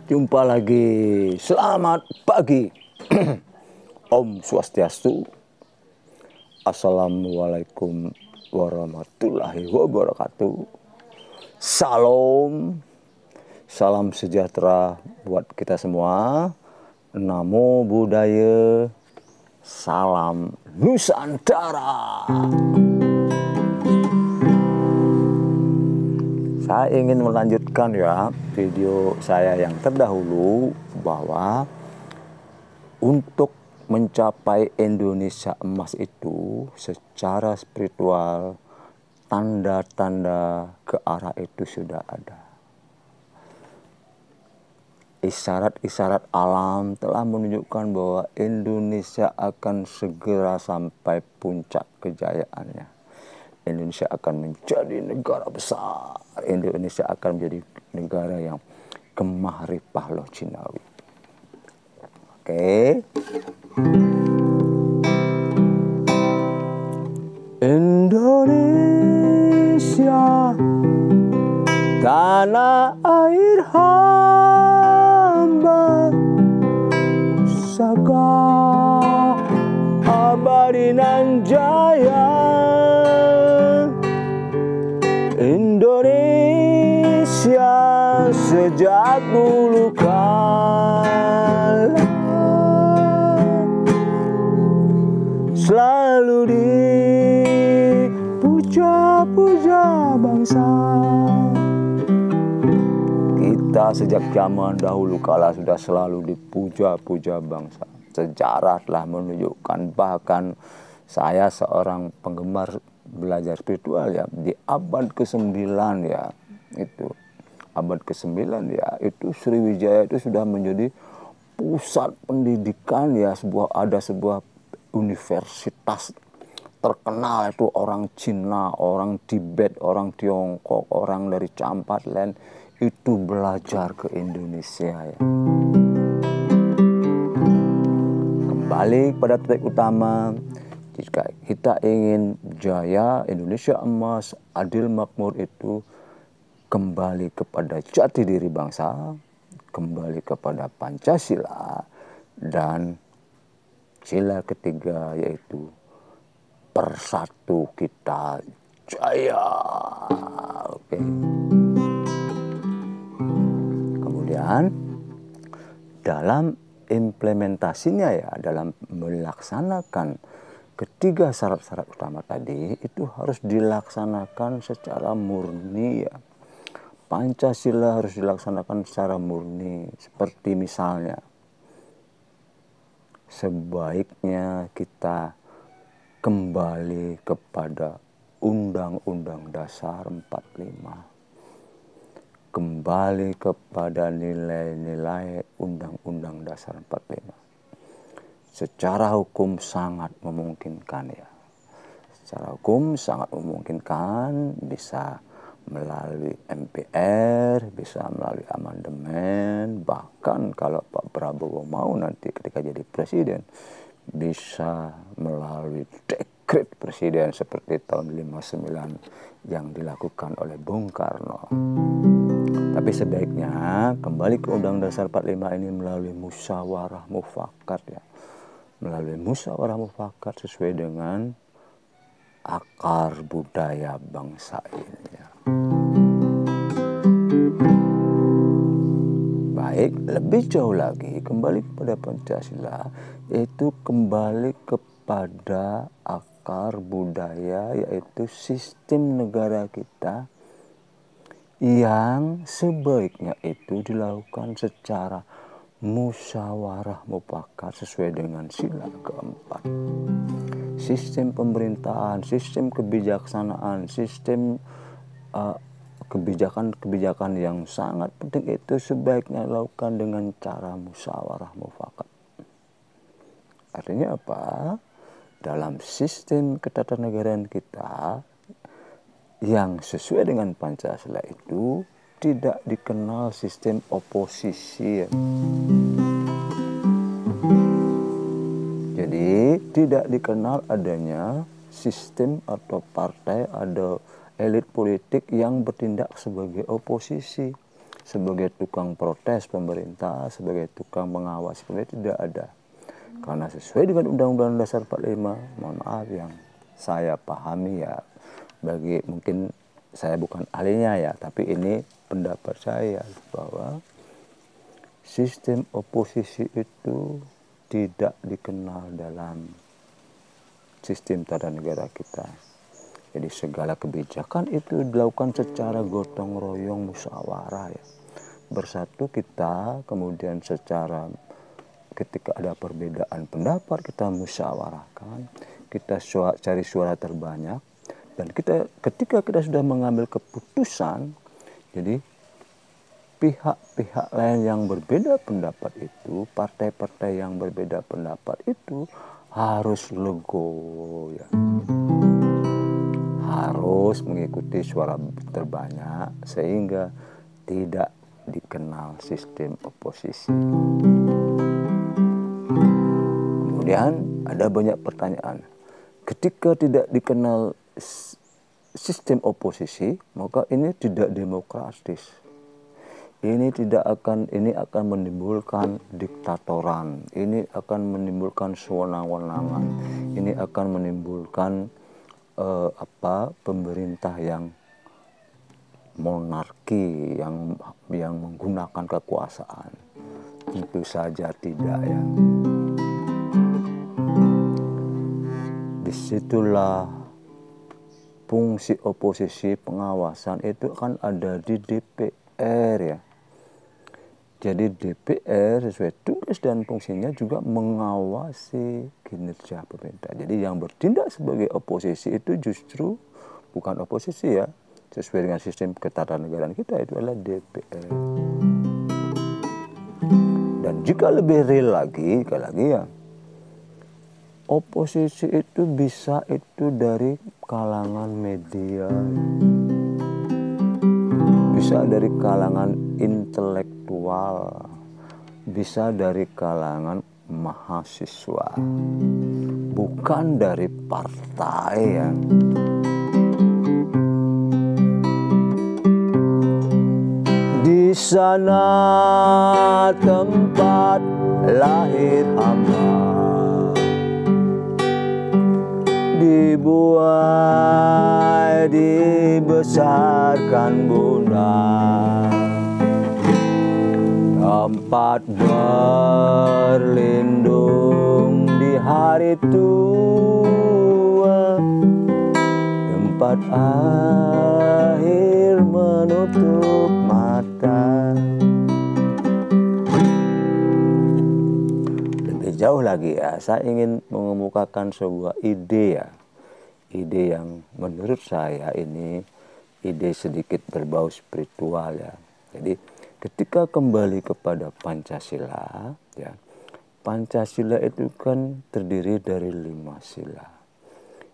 Jumpa lagi, selamat pagi. Om Swastiastu. Assalamualaikum warahmatullahi wabarakatuh. Salam, salam sejahtera buat kita semua. Namo Buddhaya, salam Nusantara. Saya ingin melanjutkan ya video saya yang terdahulu bahwa untuk mencapai Indonesia emas itu secara spiritual tanda-tanda ke arah itu sudah ada. Isyarat-isyarat alam telah menunjukkan bahwa Indonesia akan segera sampai puncak kejayaannya. Indonesia akan menjadi negara besar. Indonesia akan menjadi negara yang gemah ripah loh Cinawi. Oke. Indonesia, tanah air hamba, Saka abadi nan jaya. Indonesia sejak dulu kala selalu dipuja-puja bangsa. Kita sejak zaman dahulu kala sudah selalu dipuja-puja bangsa. Sejarah telah menunjukkan, bahkan saya seorang penggemar belajar spiritual ya, di abad ke-9 ya, itu abad ke-9 ya, itu Sriwijaya itu sudah menjadi pusat pendidikan ya, ada sebuah universitas terkenal itu, orang Cina, orang Tibet, orang Tiongkok, orang dari Champatland itu belajar ke Indonesia ya. Kembali pada topik utama, jika kita ingin jaya Indonesia emas, adil makmur itu kembali kepada jati diri bangsa, kembali kepada Pancasila, dan sila ketiga yaitu persatu kita jaya. Oke. Kemudian dalam implementasinya ya, dalam melaksanakan ketiga syarat-syarat utama tadi itu harus dilaksanakan secara murni ya. Pancasila harus dilaksanakan secara murni. Seperti misalnya, sebaiknya kita kembali kepada Undang-Undang Dasar 45. Kembali kepada nilai-nilai Undang-Undang Dasar 45. Secara hukum sangat memungkinkan ya. Secara hukum sangat memungkinkan, bisa melalui MPR, bisa melalui amandemen, bahkan kalau Pak Prabowo mau nanti ketika jadi presiden, bisa melalui dekret presiden seperti tahun 59 yang dilakukan oleh Bung Karno. Tapi sebaiknya kembali ke Undang-Undang Dasar 45 ini melalui musyawarah mufakat ya. Melalui musyawarah mufakat sesuai dengan akar budaya bangsa ini. Baik, lebih jauh lagi kembali kepada Pancasila, yaitu kembali kepada akar budaya, yaitu sistem negara kita yang sebaiknya itu dilakukan secara musyawarah mufakat sesuai dengan sila keempat. Sistem pemerintahan, sistem kebijaksanaan, sistem kebijakan-kebijakan yang sangat penting itu sebaiknya dilakukan dengan cara musyawarah mufakat. Artinya apa? Dalam sistem ketatanegaraan kita yang sesuai dengan Pancasila itu tidak dikenal sistem oposisi ya. Jadi tidak dikenal adanya sistem atau partai, ada elit politik yang bertindak sebagai oposisi. sebagai tukang protes pemerintah, sebagai tukang mengawasi pemerintah, tidak ada. Karena sesuai dengan Undang-Undang Dasar 45, mohon maaf yang saya pahami ya, bagi mungkin saya bukan ahlinya ya, tapi ini pendapat saya bahwa sistem oposisi itu tidak dikenal dalam sistem tata negara kita. Jadi segala kebijakan itu dilakukan secara gotong royong musyawarah ya. Bersatu kita, kemudian secara ketika ada perbedaan pendapat kita musyawarahkan, kita cari suara terbanyak, dan ketika kita sudah mengambil keputusan, jadi pihak-pihak lain yang berbeda pendapat itu, partai-partai yang berbeda pendapat itu harus legowo ya. Harus mengikuti suara terbanyak sehingga tidak dikenal sistem oposisi. Kemudian ada banyak pertanyaan. Ketika tidak dikenal sistem oposisi, maka ini tidak demokratis. Ini akan menimbulkan diktatoran. Ini akan menimbulkan sewenang-wenangan. Ini akan menimbulkan pemerintah yang monarki, yang menggunakan kekuasaan. Tentu saja tidak ya. Disitulah fungsi oposisi pengawasan itu kan ada di DPR ya. Jadi DPR sesuai tugas dan fungsinya juga mengawasi kinerja pemerintah. Jadi yang bertindak sebagai oposisi itu justru bukan oposisi ya, sesuai dengan sistem ketatanegaraan kita itu adalah DPR. Dan jika lebih real lagi, ya, oposisi itu bisa itu dari kalangan media, bisa dari kalangan intelektual, bisa dari kalangan mahasiswa, bukan dari partai ya. Di sana tempat lahir hamba, dibuai dibesarkan bunda, tempat berlindung di hari tua, tempat akhir menutup mata. Lebih jauh lagi ya, saya ingin mengemukakan sebuah ide ya. Ide yang menurut saya ini ide sedikit berbau spiritual ya. Jadi ketika kembali kepada Pancasila ya, Pancasila itu kan terdiri dari 5 sila.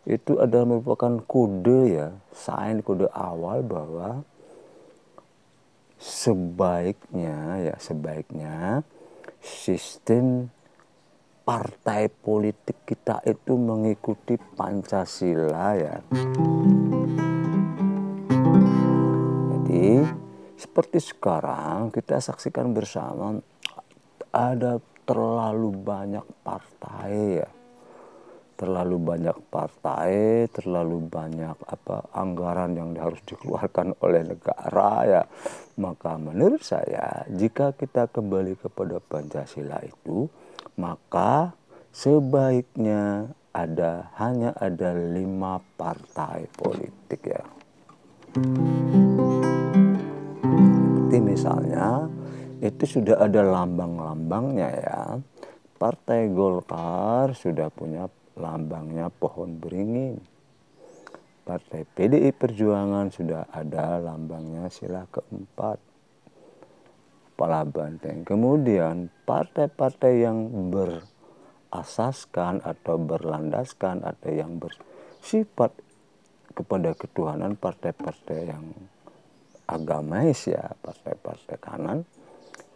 Itu adalah merupakan kode ya, kode awal bahwa sebaiknya sistem partai politik kita itu mengikuti Pancasila ya. Jadi seperti sekarang kita saksikan bersama ada terlalu banyak partai ya. Terlalu banyak partai, terlalu banyak anggaran yang harus dikeluarkan oleh negara ya. Maka menurut saya jika kita kembali kepada Pancasila itu, maka sebaiknya hanya ada 5 partai politik ya. Seperti misalnya itu sudah ada lambang-lambangnya ya. Partai Golkar sudah punya lambangnya pohon beringin. Partai PDI Perjuangan sudah ada lambangnya sila keempat, kepala banteng. Kemudian partai-partai yang berasaskan atau berlandaskan atau yang bersifat kepada ketuhanan, partai-partai yang agamais ya, partai-partai kanan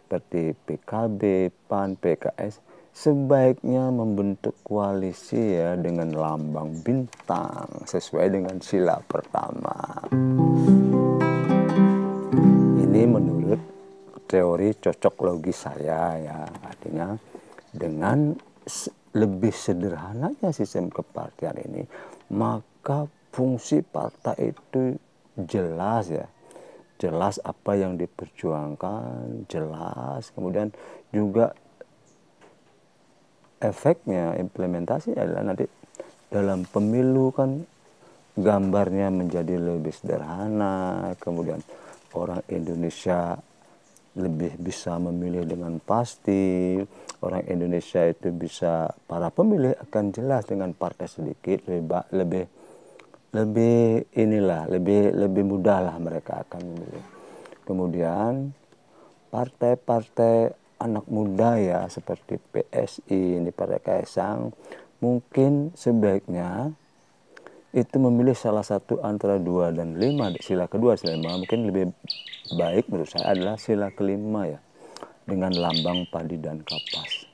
seperti PKB, PAN, PKS sebaiknya membentuk koalisi ya dengan lambang bintang sesuai dengan sila pertama. Ini menurut teori cocok logis saya ya, artinya dengan lebih sederhananya sistem kepartian ini, maka fungsi partai itu jelas ya, jelas apa yang diperjuangkan, jelas, kemudian juga efeknya, implementasi adalah nanti dalam pemilu kan gambarnya menjadi lebih sederhana, kemudian orang Indonesia lebih bisa memilih dengan pasti, orang Indonesia itu bisa, para pemilih akan jelas dengan partai sedikit, lebih mudah lah mereka akan memilih. Kemudian partai-partai anak muda ya seperti PSI, ini Partai Kaisang, mungkin sebaiknya itu memilih salah satu antara 2 dan 5, sila kedua, sila 5. Mungkin lebih baik menurut saya adalah sila kelima ya, dengan lambang padi dan kapas.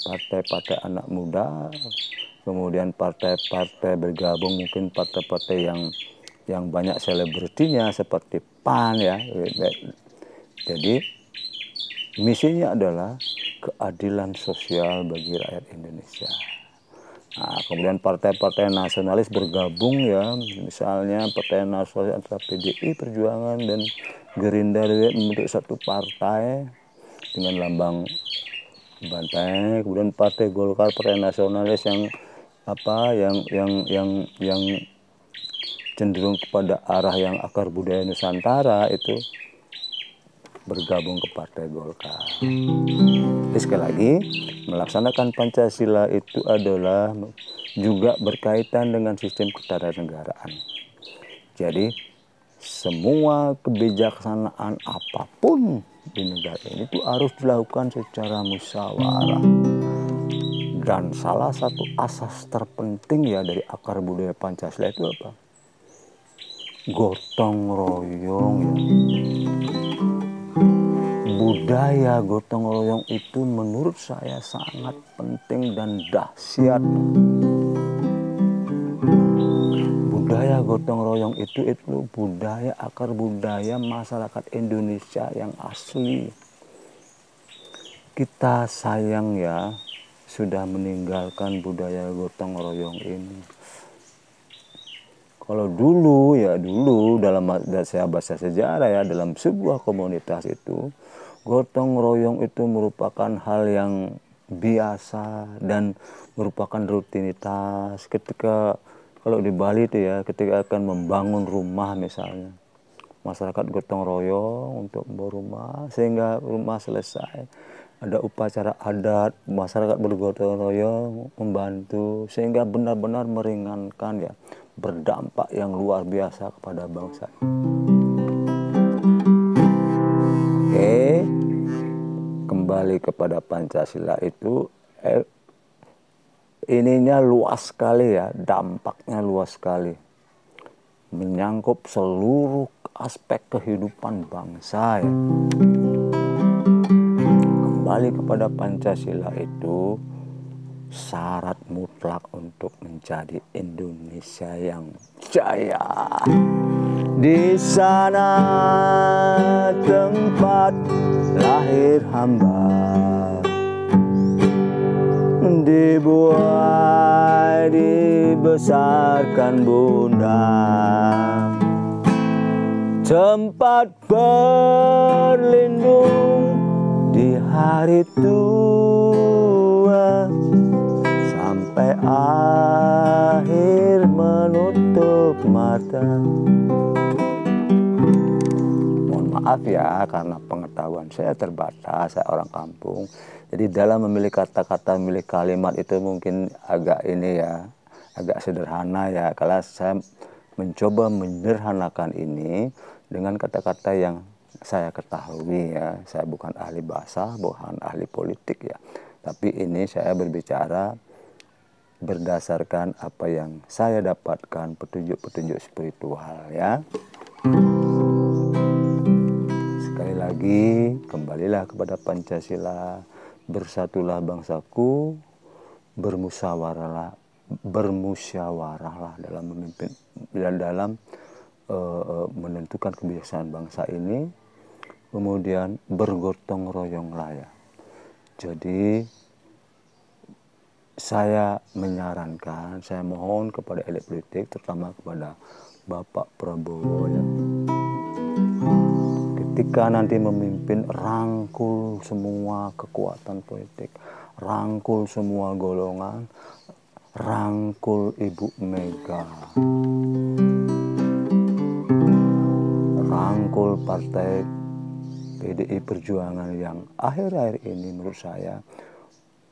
Partai-partai anak muda, kemudian partai-partai bergabung, mungkin partai-partai yang banyak selebritinya seperti PAN ya. Jadi misinya adalah keadilan sosial bagi rakyat Indonesia. Nah, kemudian partai-partai nasionalis bergabung ya, misalnya partai nasionalis antara PDI Perjuangan dan Gerindra membentuk satu partai dengan lambang banteng. Kemudian partai Golkar, partai nasionalis yang yang cenderung kepada arah yang akar budaya Nusantara itu bergabung ke Partai Golkar. Jadi sekali lagi, melaksanakan Pancasila itu adalah juga berkaitan dengan sistem ketatanegaraan. Jadi semua kebijaksanaan apapun di negara ini itu harus dilakukan secara musyawarah. Dan salah satu asas terpenting ya dari akar budaya Pancasila itu apa? Gotong royong ya. Budaya gotong royong itu menurut saya sangat penting dan dahsyat. Budaya gotong royong itu budaya, akar budaya masyarakat Indonesia yang asli. Kita sayang ya sudah meninggalkan budaya gotong royong ini. Kalau dulu dalam saya baca sejarah ya, dalam sebuah komunitas itu gotong royong itu merupakan hal yang biasa dan merupakan rutinitas. Ketika kalau di Bali itu ya, ketika akan membangun rumah misalnya, masyarakat gotong royong untuk membangun rumah sehingga rumah selesai. Ada upacara adat, masyarakat bergotong royong membantu sehingga benar-benar meringankan ya, berdampak yang luar biasa kepada bangsa. Oke, kembali kepada Pancasila itu ininya luas sekali ya, dampaknya luas sekali, menyangkut seluruh aspek kehidupan bangsa ya. Kembali kepada Pancasila itu syarat mutlak untuk menjadi Indonesia yang jaya. Di sana tempat lahir hamba, dibuai dibesarkan bunda, tempat berlindung di hari tua sampai akhir menutup mata. Mohon maaf ya karena pengetahuan saya terbatas, saya orang kampung. Jadi dalam memilih kata-kata, memilih kalimat itu mungkin agak agak sederhana ya. Kalau saya mencoba menyederhanakan ini dengan kata-kata yang saya ketahui ya. Saya bukan ahli bahasa, bukan ahli politik ya. Tapi ini saya berbicara berdasarkan apa yang saya dapatkan, petunjuk-petunjuk spiritual ya. Sekali lagi, kembalilah kepada Pancasila. Bersatulah bangsaku, bermusyawarahlah dalam menentukan kebijaksanaan bangsa ini. kemudian bergotong royong lah ya. Jadi saya menyarankan, saya mohon kepada elit politik, terutama kepada Bapak Prabowo ya, ketika nanti memimpin, rangkul semua kekuatan politik, rangkul semua golongan, rangkul Ibu Mega, rangkul partai PDI Perjuangan yang akhir-akhir ini menurut saya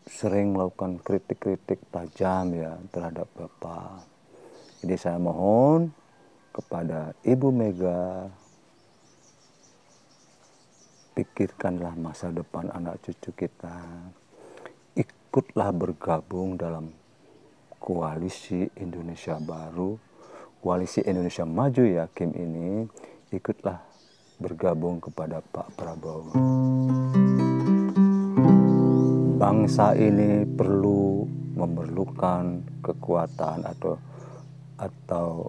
sering melakukan kritik-kritik tajam ya terhadap Bapak. Jadi saya mohon kepada Ibu Mega, pikirkanlah masa depan anak cucu kita. Ikutlah bergabung dalam koalisi Indonesia Baru, koalisi Indonesia Maju ya Kim ini. Ikutlah bergabung kepada Pak Prabowo. Bangsa ini memerlukan kekuatan atau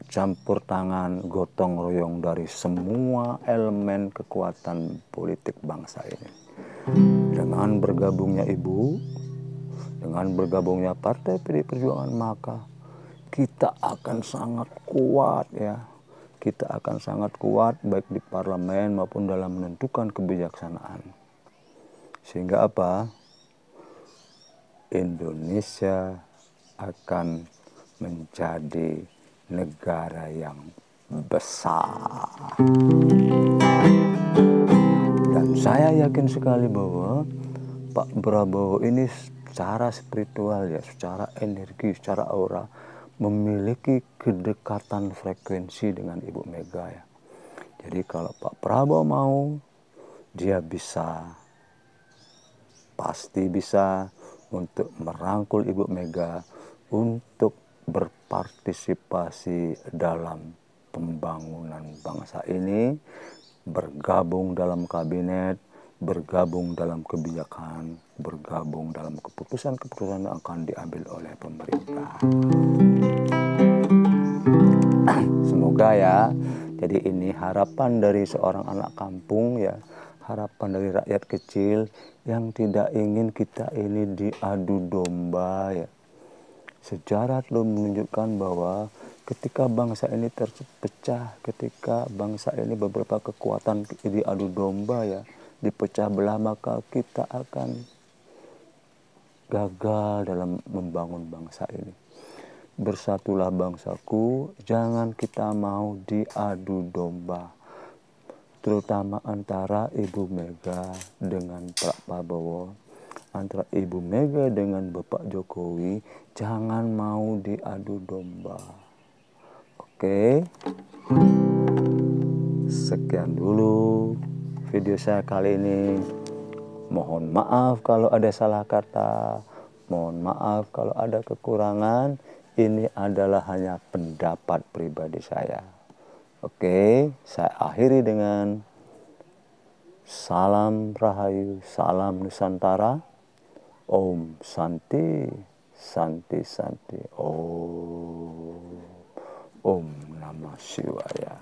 campur tangan, gotong royong dari semua elemen kekuatan politik bangsa ini. Dengan bergabungnya Ibu, dengan bergabungnya Partai PDI Perjuangan, maka kita akan sangat kuat ya. Kita akan sangat kuat baik di parlemen maupun dalam menentukan kebijaksanaan. Sehingga apa? Indonesia akan menjadi negara yang besar. Dan saya yakin sekali bahwa Pak Prabowo ini secara spiritual ya, secara energi, secara aura, memiliki kedekatan frekuensi dengan Ibu Mega ya. Jadi kalau Pak Prabowo mau, dia pasti bisa untuk merangkul Ibu Mega untuk berpartisipasi dalam pembangunan bangsa ini, bergabung dalam kabinet, bergabung dalam kebijakan, bergabung dalam keputusan-keputusan yang akan diambil oleh pemerintah. Semoga ya, jadi ini harapan dari seorang anak kampung ya, harapan dari rakyat kecil yang tidak ingin kita ini diadu domba ya. Sejarah telah menunjukkan bahwa ketika bangsa ini terpecah, ketika bangsa ini beberapa kekuatan diadu domba ya, dipecah belah, maka kita akan gagal dalam membangun bangsa ini. Bersatulah bangsaku, jangan kita mau diadu domba, terutama antara Ibu Mega dengan Pak Prabowo, antara Ibu Mega dengan Bapak Jokowi, jangan mau diadu domba. Oke, sekian dulu video saya kali ini. Mohon maaf kalau ada salah kata, mohon maaf kalau ada kekurangan. Ini adalah hanya pendapat pribadi saya. Oke, saya akhiri dengan salam Rahayu, salam Nusantara. Om Santi, Santi, Santi. Om Namah Shivaya.